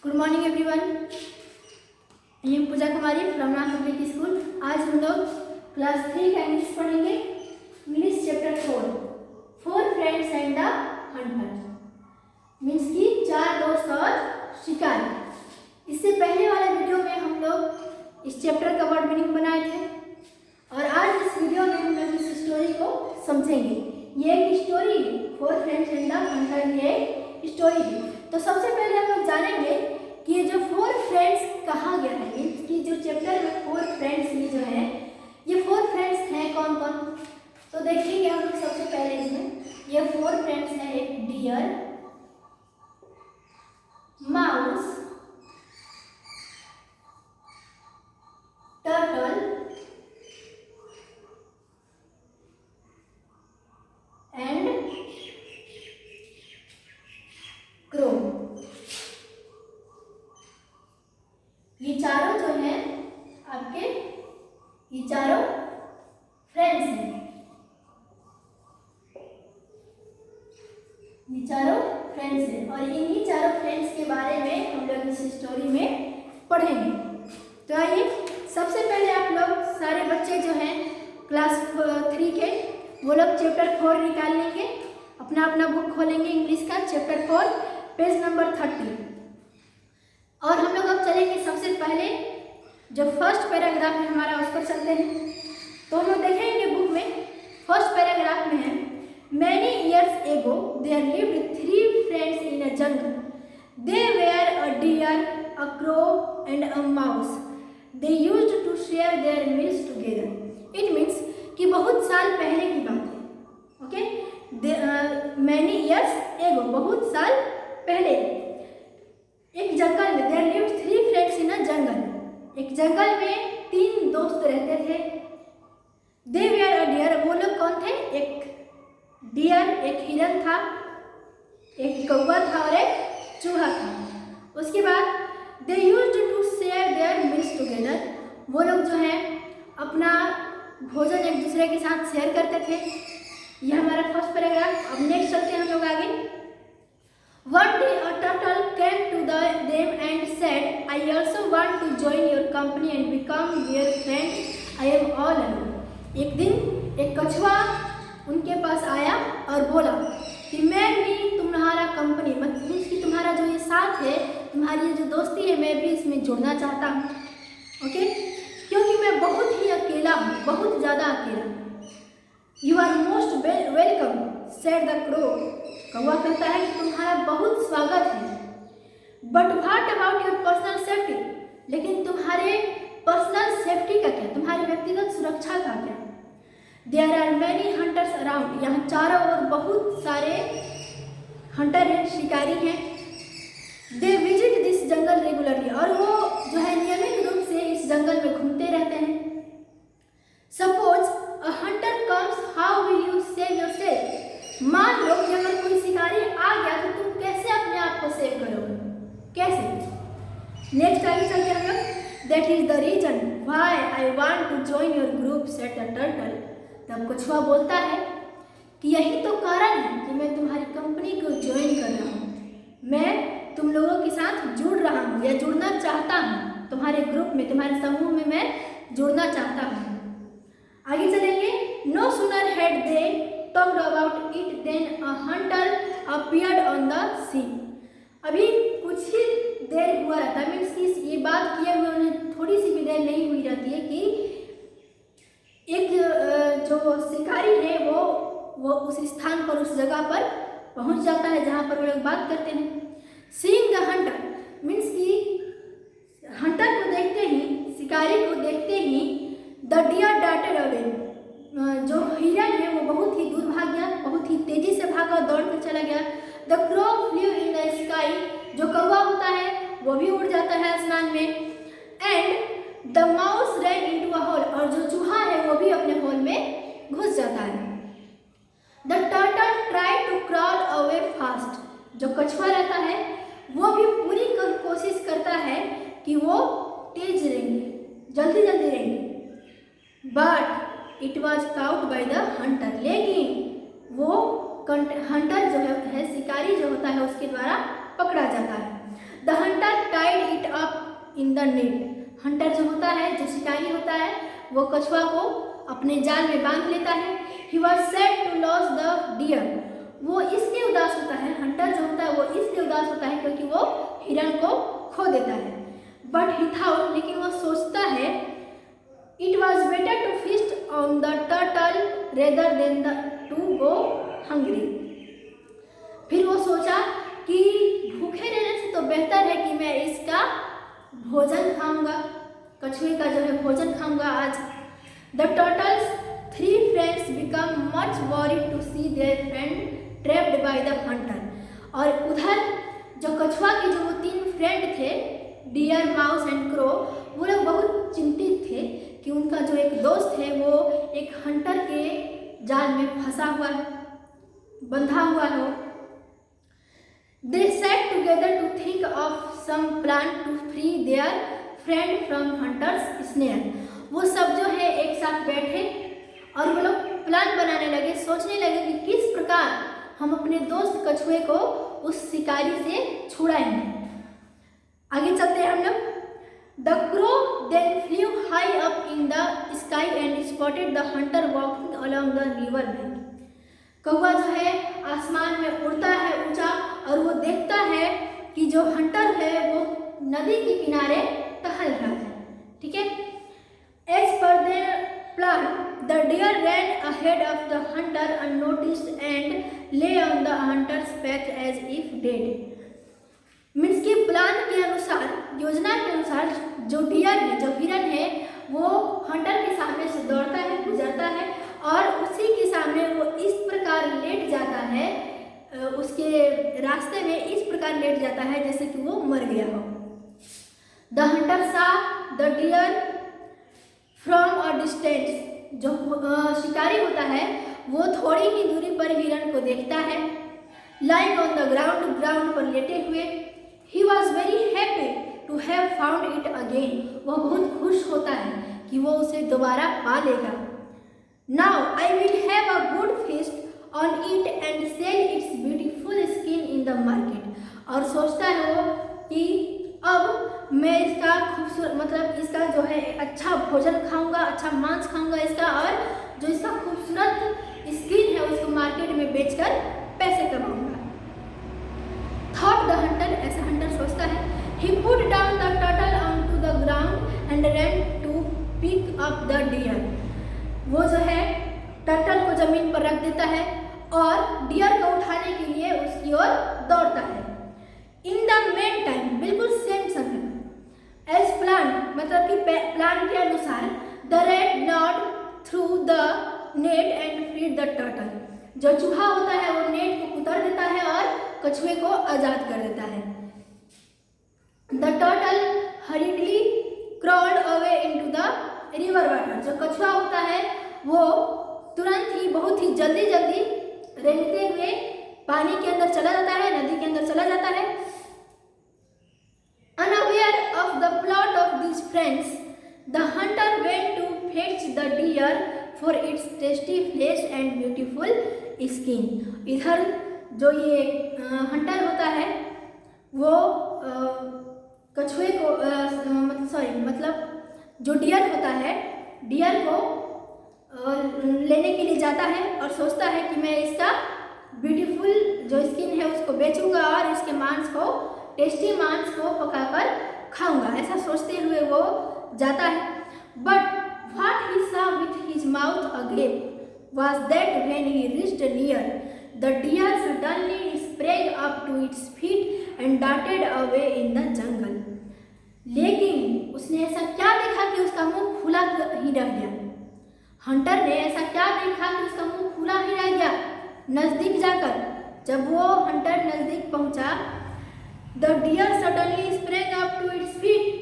Good morning everyone. I am Pooja Kumari from Ram public school. आज हम लोग क्लास 3 का इंग्लिश पढ़ेंगे। English chapter 4 friends and the hunter means की 4 दोस्त और शिकारी। इससे पहले वाले वीडियो में हम लोग इस चैप्टर का वर्ड मीनिंग बनाए थे और आज इस वीडियो में हम लोग इस स्टोरी को समझेंगे। ये एक स्टोरी है, 4 फ्रेंड्स एंड द हंटर, ये स्टोरी है। तो सबसे पहले हम लोग जानेंगे कि ये जो 4 फ्रेंड्स कहा गया है, मीन्स कि जो चैप्टर में 4 फ्रेंड्स ये जो है, ये 4 फ्रेंड्स हैं कौन कौन। तो देखेंगे हम लोग सबसे पहले इसमें ये 4 फ्रेंड्स हैं। एक deer, mouse, turtle and crow. ये चारों जो हैं आपके, ये चारों फ्रेंड्स हैं, ये चारों फ्रेंड्स हैं और इन्हीं चारों फ्रेंड्स के बारे में हम लोग इस स्टोरी में पढ़ेंगे। तो आइए सबसे पहले आप लोग सारे बच्चे जो हैं क्लास 3 के, वो लोग चैप्टर 4 निकाल लेंगे, अपना अपना बुक खोलेंगे इंग्लिश का, चैप्टर 4 पेज नंबर 30। और हम लोग अब चलेंगे सबसे पहले जो फर्स्ट पैराग्राफ है हमारा, उस पर चलते हैं। तो हम लोग देखेंगे बुक में फर्स्ट पैराग्राफ में है, many years ago there lived 3 friends in a jungle. They were a deer, a crow and a mouse. They used to share their meals together. It means कि बहुत साल पहले की बात है। ओके, मैनी ईयर्स एगो, बहुत साल पहले एक जंगल में, there lived 3 friends in a जंगल, एक जंगल में 3 दोस्त रहते थे। दे वेयर अ डियर, वो लोग कौन थे? एक डियर, एक हिरन था, एक कौवा था और एक चूहा था। उसके बाद they used to share their meals together, वो लोग जो है अपना भोजन एक दूसरे के साथ शेयर करते थे। यह हमारा फर्स्ट पैराग्राफ। अब नेक्स्ट चलते हैं हम लोग आगे। One day a turtle came to them and said, I also want to join your company and become your friend. I am all alone. एक दिन एक कछुआ उनके पास आया और बोला कि मैं भी तुम्हारा कंपनी, मतलब कि तुम्हारा जो ये साथ है, तुम्हारी ये जो दोस्ती है, मैं भी इसमें जुड़ना चाहता हूँ। ओके, क्योंकि मैं बहुत ही अकेला हूँ, बहुत ज़्यादा अकेला हूँ। You are most welcome said the crow. कौवा कहता है कि तुम्हारा बहुत स्वागत है। But what about your personal safety, लेकिन तुम्हारे पर्सनल सेफ्टी का क्या, तुम्हारी व्यक्तिगत सुरक्षा का क्या? There are many hunters around, यहाँ चारों ओर बहुत सारे हंटर हैं, शिकारी हैं। They visit this jungle regularly, और वो जो है नियमित रूप से इस जंगल में घूमते रहते हैं। Suppose a Hunter comes, how will you save yourself. मान लो कि अगर कोई शिकारी आ गया तो तुम कैसे अपने आप को सेव करोगे, कैसे? नेक्स्ट आगे चलते हम लोग। That is the reason why I want to join your group said the turtle. तब कछुआ बोलता है कि यही तो कारण है कि मैं तुम्हारी कंपनी को ज्वाइन कर रहा हूँ, मैं तुम लोगों के साथ जुड़ रहा हूँ या जुड़ना चाहता हूँ, तुम्हारे ग्रुप में, तुम्हारे समूह में मैं जुड़ना चाहता हूँ। आगे चलेंगे। No sooner had they talked about it then a hunter appeared on the sea. अभी कुछ ही देर हुआ रहता है, मीन्स कि ये बात किए हुए उन्हें थोड़ी सी भी देर नहीं हुई रहती है कि एक जो शिकारी है वो उस स्थान पर, उस जगह पर पहुंच जाता है जहां पर वो लोग बात करते हैं। सीइंग द हंटर मीन्स कि हंटर को देखते ही, शिकारी को देखते ही, द डियर डार्टेड अवे, जो हिरन है वो बहुत ही दूर भाग गया, बहुत ही तेजी से भागा, दौड़ कर चला गया। The crow flew in the sky, जो कौवा होता है वो भी उड़ जाता है आसमान में। And the mouse ran into a hole, और जो चूहा है वो भी अपने होल में घुस जाता है। The turtle try to crawl away fast, जो कछुआ रहता है वो भी पूरी कोशिश करता है कि वो तेज रहेंगे, जल्दी जल्दी रहेंगे। But it was cout by the Hunter, लेकिन वो हंटर जो है, शिकारी जो होता है, उसके द्वारा पकड़ा जाता है। The Hunter in the net. Hunter जो होता है, जो शिकारी होता है, वो कछुआ को अपने जाल में बांध लेता है। He was sad to loss the deer. वो इसलिए उदास होता है, हंटर जो होता है वो इसलिए उदास होता है क्योंकि वो हिरन को खो देता है। बट ही थॉट, लेकिन वो सोचता है, it was better to feast on the turtle rather than to go hungry. फिर वो सोचा कि भूखे रहने से तो बेहतर है कि मैं इसका भोजन खाऊंगा, कछुए का जो है भोजन खाऊंगा आज। The turtles 3 friends become much worried to see their friend trapped by the hunter। और उधर जो कछुआ के जो वो 3 फ्रेंड थे, डियर, माउस एंड क्रो, वो लोग बहुत चिंतित थे कि उनका जो एक दोस्त है वो एक हंटर के जाल में फंसा हुआ है, बंधा हुआ है। They sat together to think of some plan to free their friend from hunter's snare। वो सब जो है एक साथ बैठे और वो लोग प्लान बनाने लगे, सोचने लगे कि किस प्रकार हम अपने दोस्त कछुए को उस शिकारी से छुड़ाएंगे। आगे चलते हैं हम लोग। The crow then flew high up in the sky and spotted the hunter walking along the river bank. कौवा जो है आसमान में उड़ता है ऊंचा और वो देखता है कि जो हंटर है वो नदी के किनारे टहल रहा है। ठीक है। As per their plan the deer ran ahead of the hunter unnoticed and lay on the hunter's back as if dead. Means के प्लान के अनुसार, योजना के अनुसार जो डियर है, जो हिरन है, वो हंटर के सामने से दौड़ता है, गुजरता है और उसी के सामने वो इस प्रकार लेट जाता है, उसके रास्ते में इस प्रकार लेट जाता है जैसे कि वो मर गया हो। द हंटर सा the dear from a distance. जो शिकारी होता है वो थोड़ी ही दूरी पर हिरन को देखता है। Lying on the ground, ground पर लेटे हुए। He was very happy to have found it again. वह बहुत खुश होता है कि वो उसे दोबारा पा लेगा। Now I will have a good feast on it and sell its beautiful skin in the market. और सोचता है वो कि अब मैं इसका खूबसूरत, मतलब इसका जो है अच्छा भोजन खाऊंगा, अच्छा मांस खाऊंगा इसका, और जो इसका खूबसूरत स्किन है उसको मार्केट में बेचकर पैसे कमाऊंगा। थॉट द हंटर, ऐसा हंटर सोचता है। He put down the turtle on to the ground and ran to pick up the deer. वो जो है टर्टल को जमीन पर रख देता है और डियर को उठाने के लिए उसकी ओर दौड़ता है। इन द मेन टाइम, बिल्कुल सेम समय, एज प्लान, मतलब कि प्लान के अनुसार, the rat gnawed through the net and freed the turtle. जो चूहा होता है वो नेट को उतर देता है और कछुए को आजाद कर देता है। The turtle हरिडली crawled away into the river water. जो कछुआ होता है वो तुरंत ही, बहुत ही जल्दी जल्दी रेंगते हुए पानी के अंदर चला जाता है, नदी के अंदर चला जाता है। Unaware of the plot of these friends, the hunter went to fetch the deer for its tasty flesh and beautiful skin। इधर जो ये हंटर होता है वो कछुए को मतलब जो डियर होता है, डियर को लेने के लिए जाता है और सोचता है कि मैं इसका ब्यूटीफुल जो स्किन है उसको बेचूंगा और इसके मांस को, टेस्टी मांस को पकाकर खाऊंगा, ऐसा सोचते हुए वो जाता है। But what he saw with his mouth agape was that when he reached near, the deer suddenly sprang up to its feet and darted away in the jungle। लेकिन उसने ऐसा क्या देखा कि उसका मुंह खुला ही रह गया। हंटर ने ऐसा क्या देखा कि उसका मुंह खुला ही रह गया। नजदीक जाकर जब वो हंटर नजदीक पहुंचा, the deer suddenly sprang up to its feet.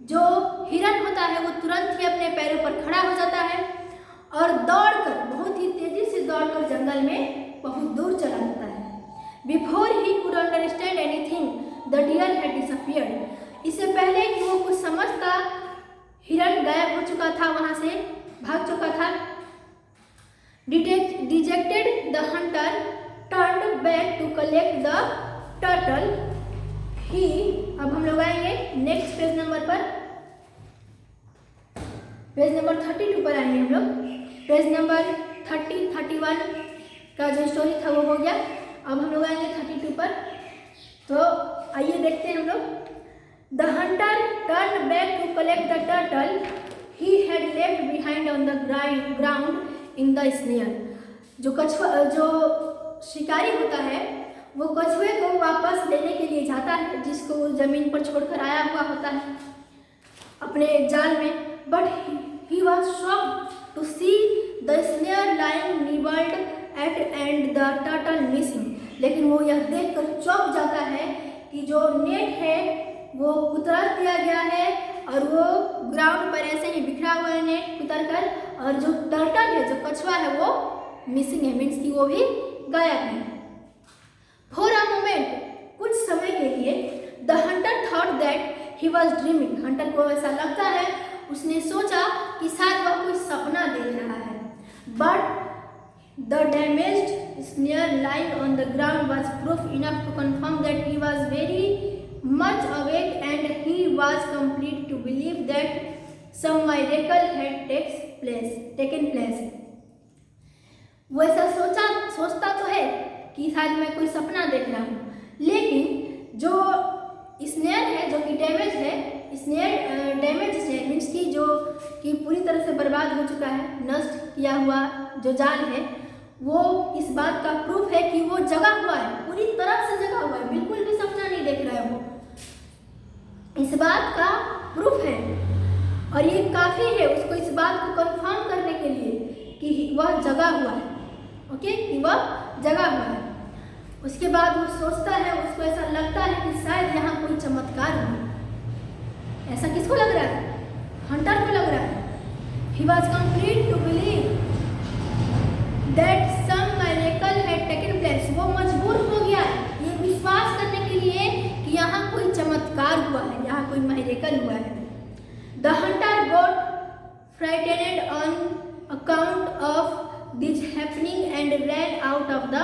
जो हिरन होता है वो तुरंत ही अपने पैरों पर खड़ा हो जाता है और दौड़कर, बहुत ही तेजी से दौड़कर जंगल में बहुत दूर चला जाता है। Before he could understand anything the deer had disappeared. इससे पहले कि वो कुछ समझता, हिरन गायब हो चुका था, वहां से भाग चुका था। Dejected the hunter turned back to collect the turtle. ही, अब हम लोग आएंगे नेक्स्ट पेज नंबर पर, पेज नंबर 32 पर आएंगे हम लोग। पेज नंबर 30, 31 का जो स्टोरी था वो हो गया। अब हम लोग आएंगे 32 पर। तो आइए देखते हैं हम लोग। The hunter turn back to collect the turtle he had left behind on the ground in the snare. जो कछुआ, जो शिकारी होता है वो कछुए को वापस लेने के लिए जाता है, जिसको वो जमीन पर छोड़कर आया हुआ होता है अपने जाल में। But he was shocked to see the snare lying nibbled at and the turtle missing. लेकिन वो यह देखकर चौंक जाता है कि जो नेट है वो उतार दिया गया है और वो ग्राउंड पर ऐसे ही बिखरा हुआ है नेट उतर कर, और जो टर्टल है, जो कछुआ है, वो मिसिंग है, मीन्स कि वो भी गायब है। फॉर अ मोमेंट, कुछ समय के लिए, the Hunter thought that he was dreaming. Hunter को ऐसा लगता है, उसने सोचा कि शायद वह कोई सपना देख रहा है। But the damaged snare lying on the ground was proof enough to confirm that he was very much awake and he was complete to believe that some miracle had taken place. वो ऐसा सोचता तो है कि शायद मैं कोई सपना देख रहा हूँ, लेकिन जो स्नेयर है, जो कि डैमेज है, स्नेयर डैमेज है, मीन्स की जो कि पूरी तरह से बर्बाद हो चुका है, नष्ट किया हुआ जो जाल है, वो इस बात का प्रूफ है कि वो जगा हुआ है, पूरी तरह से जगा हुआ है, बिल्कुल भी सपना नहीं देख रहा है वो, इस बात का प्रूफ है। और ये काफ़ी है उसको इस बात को कंफर्म करने के लिए कि वह जगा हुआ है, ओके, कि वह जगा हुआ है। उसके बाद वो सोचता है, उसको ऐसा लगता है कि शायद यहाँ कोई चमत्कार हो। ऐसा किसको लग रहा है? हंटर को लग रहा है। He was complete to believe that some miracle had taken place. वो मजबूर हो गया ये विश्वास करने के लिए कि यहाँ कोई चमत्कार हुआ है, यहाँ कोई मिरेकल हुआ है। The hunter got frightened on account of this happening and ran out of the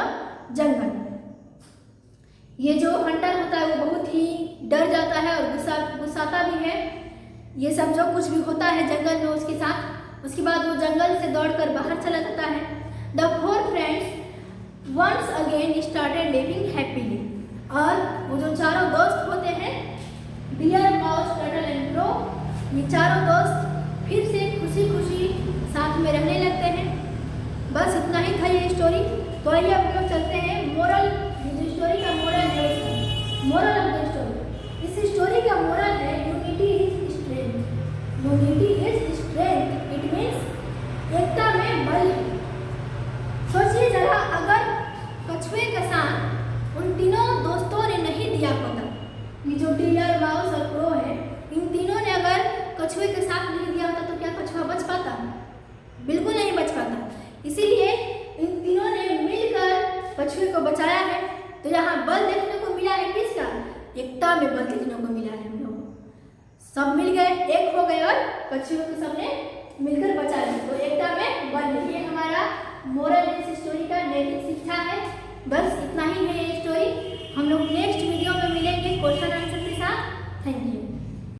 jungle. ये जो हंटर होता है वो बहुत ही डर जाता है और गुस्साता भी है, ये सब जो कुछ भी होता है जंगल में उसके साथ। उसके बाद वो जंगल से दौड़कर बाहर चला जाता है। The four friends once again started living happily. और वो जो चारों दोस्त होते हैं, deer, mouse, turtle and crow, ये चारों दोस्त फिर से खुशी खुशी साथ में रहने लगते हैं। बस इतना ही था ये स्टोरी। तो आइए अब लोग चलते हैं मोरल, ये स्टोरी का मोरल है, मोरल ऑफ द स्टोरी। इस स्टोरी का मोरल है unity is strength. Unity is strength, it means एकता में बल है। सोचिए जरा, अगर कछुए का साथ उन तीनों दोस्तों ने नहीं दिया होता, ये जो डियर, माउस और क्रो है, इन तीनों ने अगर कछुए के साथ नहीं दिया होता तो क्या कछुआ बच पाता? बिल्कुल नहीं बच पाता। इसीलिए इन तीनों ने मिलकर कछुए को बचाया है। तो यहाँ बल देखने को मिला है किसका? एकता में बल देखने को मिला है। हम लोग सब मिल गए, एक हो गए और कछुए को सबने मिलकर बचा लिया। तो एकता में बल है, ये हमारा मोरल इस स्टोरी का नैतिक शिक्षा है। बस इतना ही है ये स्टोरी। हम लोग नेक्स्ट वीडियो में मिलेंगे क्वेश्चन आंसर